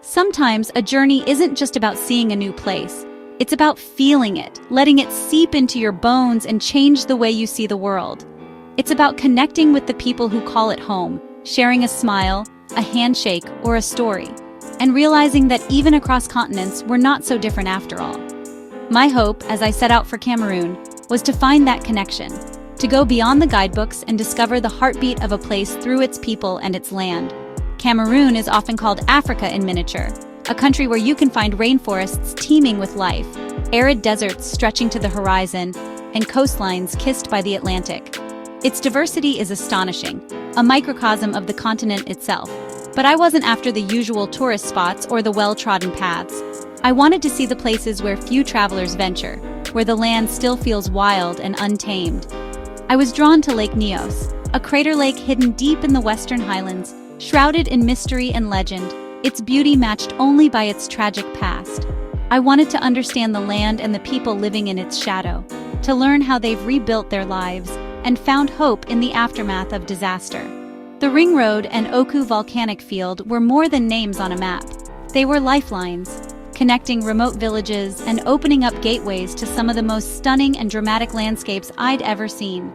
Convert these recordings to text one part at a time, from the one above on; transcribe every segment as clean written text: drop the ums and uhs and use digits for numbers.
Sometimes a journey isn't just about seeing a new place. It's about feeling it, letting it seep into your bones and change the way you see the world. It's about connecting with the people who call it home, sharing a smile, a handshake, or a story, and realizing that even across continents, we're not so different after all. My hope, as I set out for Cameroon, was to find that connection, to go beyond the guidebooks and discover the heartbeat of a place through its people and its land. Cameroon is often called Africa in miniature, a country where you can find rainforests teeming with life, arid deserts stretching to the horizon, and coastlines kissed by the Atlantic. Its diversity is astonishing, a microcosm of the continent itself. But I wasn't after the usual tourist spots or the well-trodden paths. I wanted to see the places where few travelers venture, where the land still feels wild and untamed. I was drawn to Lake Nyos, a crater lake hidden deep in the western highlands, shrouded in mystery and legend, its beauty matched only by its tragic past. I wanted to understand the land and the people living in its shadow, to learn how they've rebuilt their lives and found hope in the aftermath of disaster. The Ring Road and Oku volcanic field were more than names on a map. They were lifelines, connecting remote villages and opening up gateways to some of the most stunning and dramatic landscapes I'd ever seen.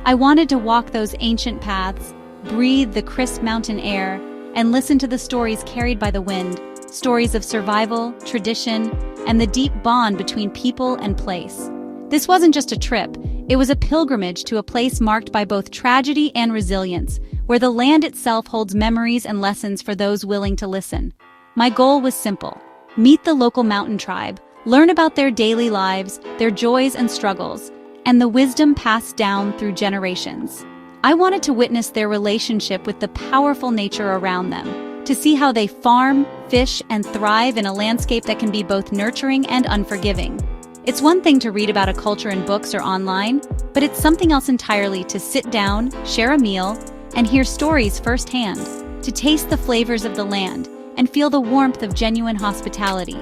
I wanted to walk those ancient paths, breathe the crisp mountain air, and listen to the stories carried by the wind, stories of survival, tradition, and the deep bond between people and place. This wasn't just a trip, it was a pilgrimage to a place marked by both tragedy and resilience, where the land itself holds memories and lessons for those willing to listen. My goal was simple: meet the local mountain tribe, learn about their daily lives, their joys and struggles, and the wisdom passed down through generations. I wanted to witness their relationship with the powerful nature around them, to see how they farm, fish, and thrive in a landscape that can be both nurturing and unforgiving. It's one thing to read about a culture in books or online, but it's something else entirely to sit down, share a meal, and hear stories firsthand, to taste the flavors of the land and feel the warmth of genuine hospitality.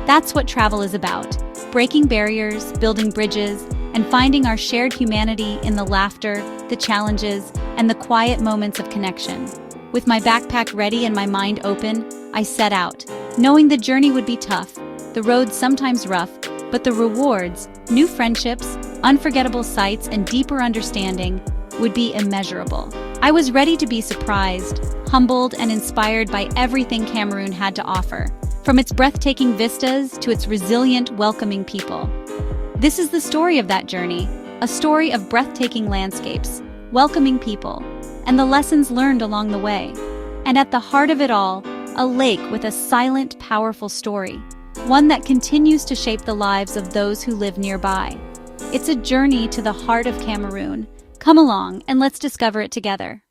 That's what travel is about: breaking barriers, building bridges, and finding our shared humanity in the laughter, the challenges, and the quiet moments of connection. With my backpack ready and my mind open, I set out, knowing the journey would be tough, the roads sometimes rough, but the rewards, new friendships, unforgettable sights, and deeper understanding would be immeasurable. I was ready to be surprised, humbled, and inspired by everything Cameroon had to offer, from its breathtaking vistas to its resilient, welcoming people. This is the story of that journey, a story of breathtaking landscapes, welcoming people, and the lessons learned along the way. And at the heart of it all, a lake with a silent, powerful story, one that continues to shape the lives of those who live nearby. It's a journey to the heart of Cameroon. Come along and let's discover it together.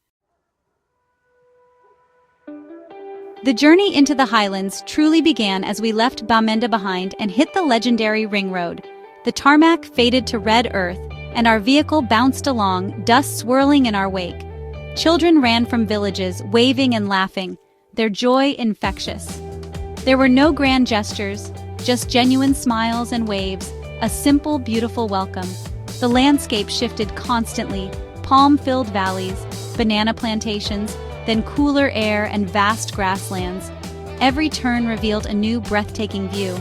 The journey into the highlands truly began as we left Bamenda behind and hit the legendary Ring Road. The tarmac faded to red earth, and our vehicle bounced along, dust swirling in our wake. Children ran from villages, waving and laughing, their joy infectious. There were no grand gestures, just genuine smiles and waves, a simple, beautiful welcome. The landscape shifted constantly, palm-filled valleys, banana plantations, then cooler air and vast grasslands. Every turn revealed a new breathtaking view.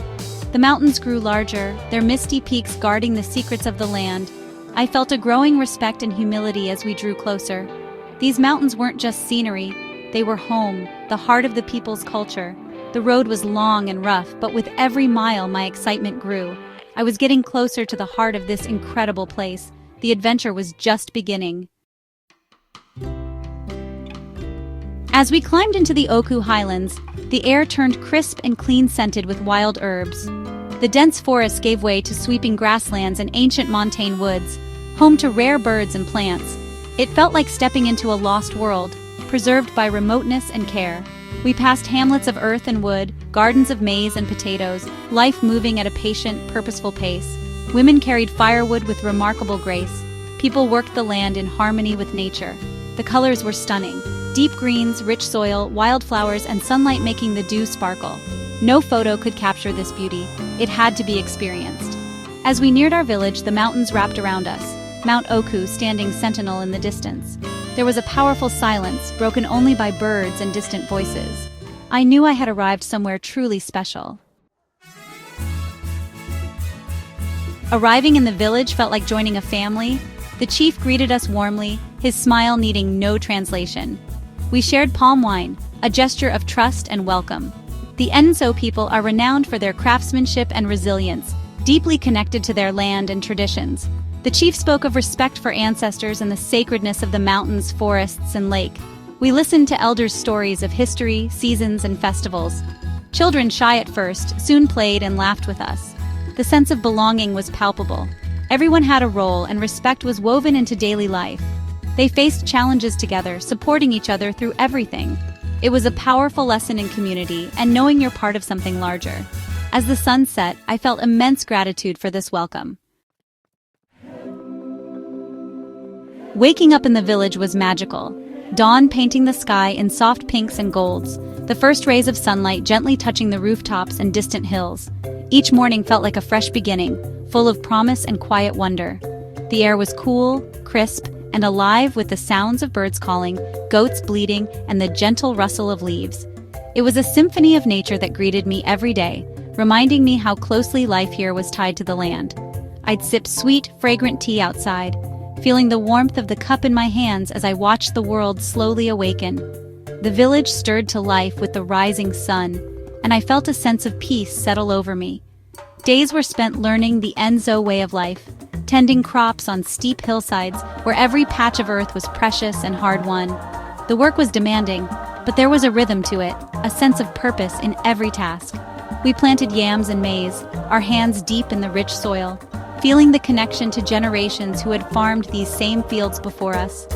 The mountains grew larger, their misty peaks guarding the secrets of the land. I felt a growing respect and humility as we drew closer. These mountains weren't just scenery, they were home, the heart of the people's culture. The road was long and rough, but with every mile my excitement grew. I was getting closer to the heart of this incredible place. The adventure was just beginning. As we climbed into the Oku highlands, the air turned crisp and clean-scented with wild herbs. The dense forest gave way to sweeping grasslands and ancient montane woods, home to rare birds and plants. It felt like stepping into a lost world, preserved by remoteness and care. We passed hamlets of earth and wood, gardens of maize and potatoes, life moving at a patient, purposeful pace. Women carried firewood with remarkable grace. People worked the land in harmony with nature. The colors were stunning. Deep greens, rich soil, wildflowers, and sunlight making the dew sparkle. No photo could capture this beauty. It had to be experienced. As we neared our village, the mountains wrapped around us, Mount Oku standing sentinel in the distance. There was a powerful silence, broken only by birds and distant voices. I knew I had arrived somewhere truly special. Arriving in the village felt like joining a family. The chief greeted us warmly, his smile needing no translation. We shared palm wine, a gesture of trust and welcome. The Enso people are renowned for their craftsmanship and resilience, deeply connected to their land and traditions. The chief spoke of respect for ancestors and the sacredness of the mountains, forests, and lake. We listened to elders' stories of history, seasons, and festivals. Children, shy at first, soon played and laughed with us. The sense of belonging was palpable. Everyone had a role, and respect was woven into daily life. They faced challenges together, supporting each other through everything. It was a powerful lesson in community and knowing you're part of something larger. As the sun set, I felt immense gratitude for this welcome. Waking up in the village was magical. Dawn painting the sky in soft pinks and golds, the first rays of sunlight gently touching the rooftops and distant hills. Each morning felt like a fresh beginning, full of promise and quiet wonder. The air was cool, crisp, and alive with the sounds of birds calling, goats bleating, and the gentle rustle of leaves. It was a symphony of nature that greeted me every day, reminding me how closely life here was tied to the land. I'd sip sweet, fragrant tea outside, feeling the warmth of the cup in my hands as I watched the world slowly awaken. The village stirred to life with the rising sun, and I felt a sense of peace settle over me. Days were spent learning the Enso way of life, tending crops on steep hillsides where every patch of earth was precious and hard-won. The work was demanding, but there was a rhythm to it, a sense of purpose in every task. We planted yams and maize, our hands deep in the rich soil, feeling the connection to generations who had farmed these same fields before us.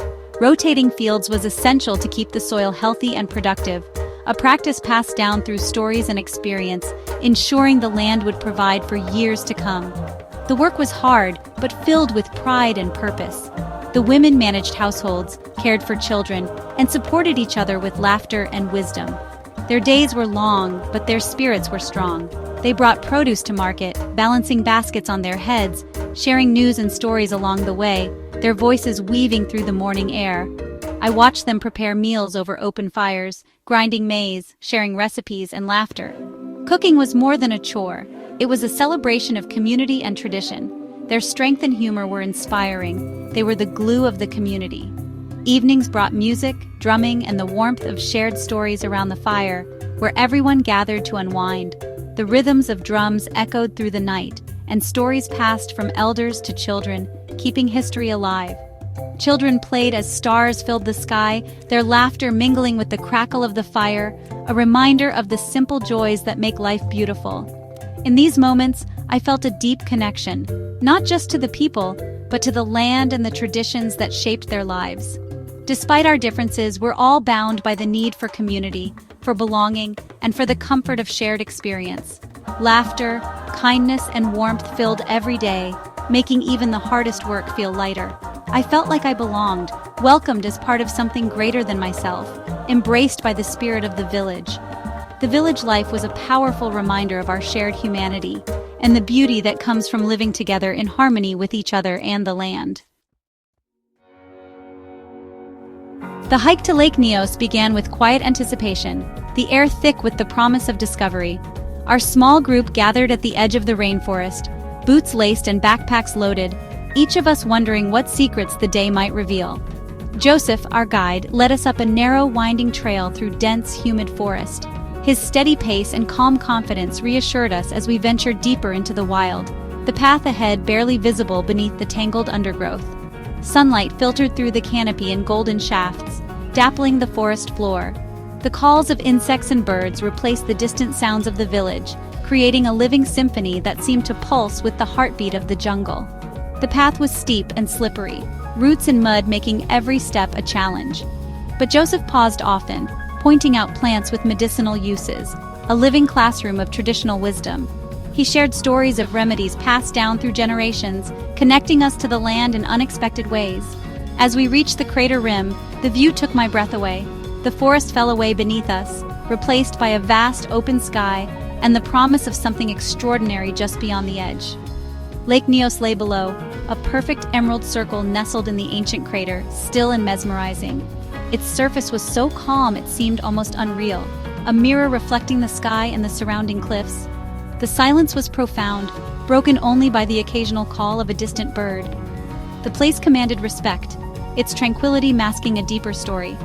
Rotating fields was essential to keep the soil healthy and productive, a practice passed down through stories and experience, ensuring the land would provide for years to come. The work was hard, but filled with pride and purpose. The women managed households, cared for children, and supported each other with laughter and wisdom. Their days were long, but their spirits were strong. They brought produce to market, balancing baskets on their heads, sharing news and stories along the way, their voices weaving through the morning air. I watched them prepare meals over open fires, grinding maize, sharing recipes, and laughter. Cooking was more than a chore. It was a celebration of community and tradition. Their strength and humor were inspiring. They were the glue of the community. Evenings brought music, drumming, and the warmth of shared stories around the fire, where everyone gathered to unwind. The rhythms of drums echoed through the night, and stories passed from elders to children, keeping history alive. Children played as stars filled the sky, their laughter mingling with the crackle of the fire, a reminder of the simple joys that make life beautiful. In these moments, I felt a deep connection, not just to the people, but to the land and the traditions that shaped their lives. Despite our differences, we're all bound by the need for community, for belonging, and for the comfort of shared experience. Laughter, kindness, and warmth filled every day, making even the hardest work feel lighter. I felt like I belonged, welcomed as part of something greater than myself, embraced by the spirit of the village. The village life was a powerful reminder of our shared humanity and the beauty that comes from living together in harmony with each other and the land. The hike to Lake Nyos began with quiet anticipation, the air thick with the promise of discovery. Our small group gathered at the edge of the rainforest, boots laced and backpacks loaded, each of us wondering what secrets the day might reveal. Joseph, our guide, led us up a narrow, winding trail through dense, humid forest. His steady pace and calm confidence reassured us as we ventured deeper into the wild, the path ahead barely visible beneath the tangled undergrowth. Sunlight filtered through the canopy in golden shafts, dappling the forest floor. The calls of insects and birds replaced the distant sounds of the village, creating a living symphony that seemed to pulse with the heartbeat of the jungle. The path was steep and slippery, roots and mud making every step a challenge. But Joseph paused often, pointing out plants with medicinal uses, a living classroom of traditional wisdom. He shared stories of remedies passed down through generations, connecting us to the land in unexpected ways. As we reached the crater rim, the view took my breath away. The forest fell away beneath us, replaced by a vast open sky and the promise of something extraordinary just beyond the edge. Lake Nyos lay below, a perfect emerald circle nestled in the ancient crater, still and mesmerizing. Its surface was so calm it seemed almost unreal. a mirror reflecting the sky and the surrounding cliffs. The silence was profound, broken only by the occasional call of a distant bird. The place commanded respect, its tranquility masking a deeper story.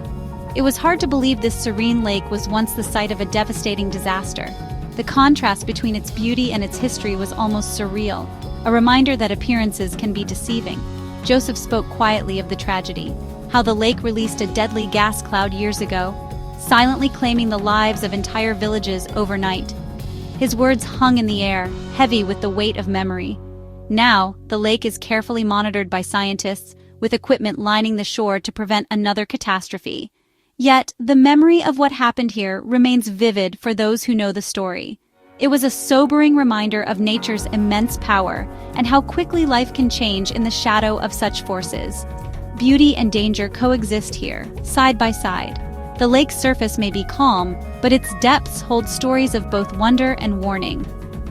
It was hard to believe this serene lake was once the site of a devastating disaster. The contrast between its beauty and its history was almost surreal, a reminder that appearances can be deceiving. Joseph spoke quietly of the tragedy, how the lake released a deadly gas cloud years ago, silently claiming the lives of entire villages overnight. His words hung in the air, heavy with the weight of memory. Now, the lake is carefully monitored by scientists, with equipment lining the shore to prevent another catastrophe. Yet, the memory of what happened here remains vivid for those who know the story. It was a sobering reminder of nature's immense power and how quickly life can change in the shadow of such forces. Beauty and danger coexist here, side by side. The lake's surface may be calm, but its depths hold stories of both wonder and warning.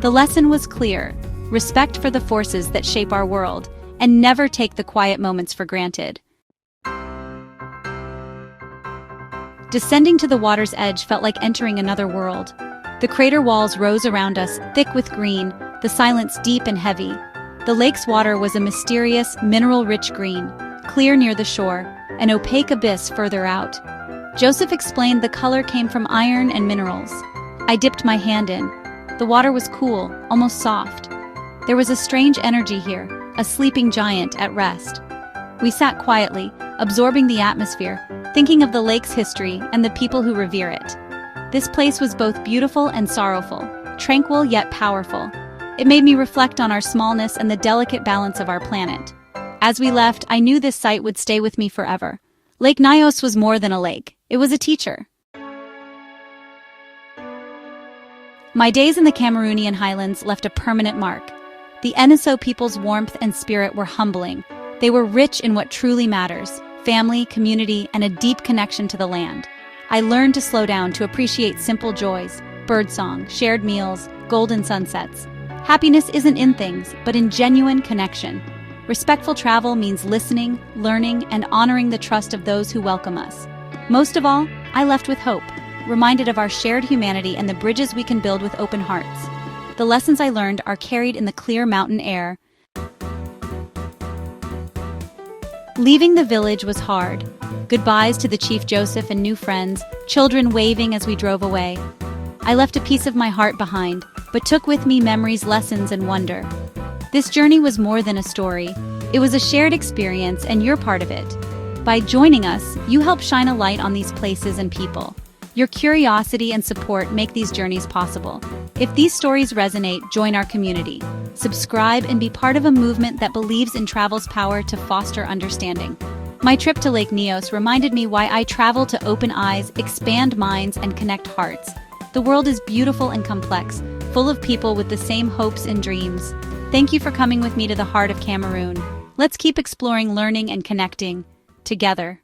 The lesson was clear: respect for the forces that shape our world, and never take the quiet moments for granted. Descending to the water's edge felt like entering another world. The crater walls rose around us, thick with green, the silence deep and heavy. The lake's water was a mysterious, mineral-rich green, clear near the shore, an opaque abyss further out. Joseph explained the color came from iron and minerals. I dipped my hand in. The water was cool, almost soft. There was a strange energy here, a sleeping giant at rest. We sat quietly, absorbing the atmosphere, thinking of the lake's history and the people who revere it. This place was both beautiful and sorrowful, tranquil yet powerful. It made me reflect on our smallness and the delicate balance of our planet. As we left, I knew this sight would stay with me forever. Lake Nyos was more than a lake. It was a teacher. My days in the Cameroonian highlands left a permanent mark. The Eniso people's warmth and spirit were humbling. They were rich in what truly matters: family, community, and a deep connection to the land. I learned to slow down, to appreciate simple joys: birdsong, shared meals, golden sunsets. Happiness isn't in things, but in genuine connection. Respectful travel means listening, learning, and honoring the trust of those who welcome us. Most of all, I left with hope, reminded of our shared humanity and the bridges we can build with open hearts. The lessons I learned are carried in the clear mountain air. Leaving the village was hard. Goodbyes to the Chief Joseph and new friends, children waving as we drove away. I left a piece of my heart behind, but took with me memories, lessons, and wonder. This journey was more than a story. It was a shared experience, and you're part of it. By joining us, you help shine a light on these places and people. Your curiosity and support make these journeys possible. If these stories resonate, join our community. Subscribe and be part of a movement that believes in travel's power to foster understanding. My trip to Lake Nyos reminded me why I travel: to open eyes, expand minds, and connect hearts. The world is beautiful and complex, full of people with the same hopes and dreams. Thank you for coming with me to the heart of Cameroon. Let's keep exploring, learning, and connecting together.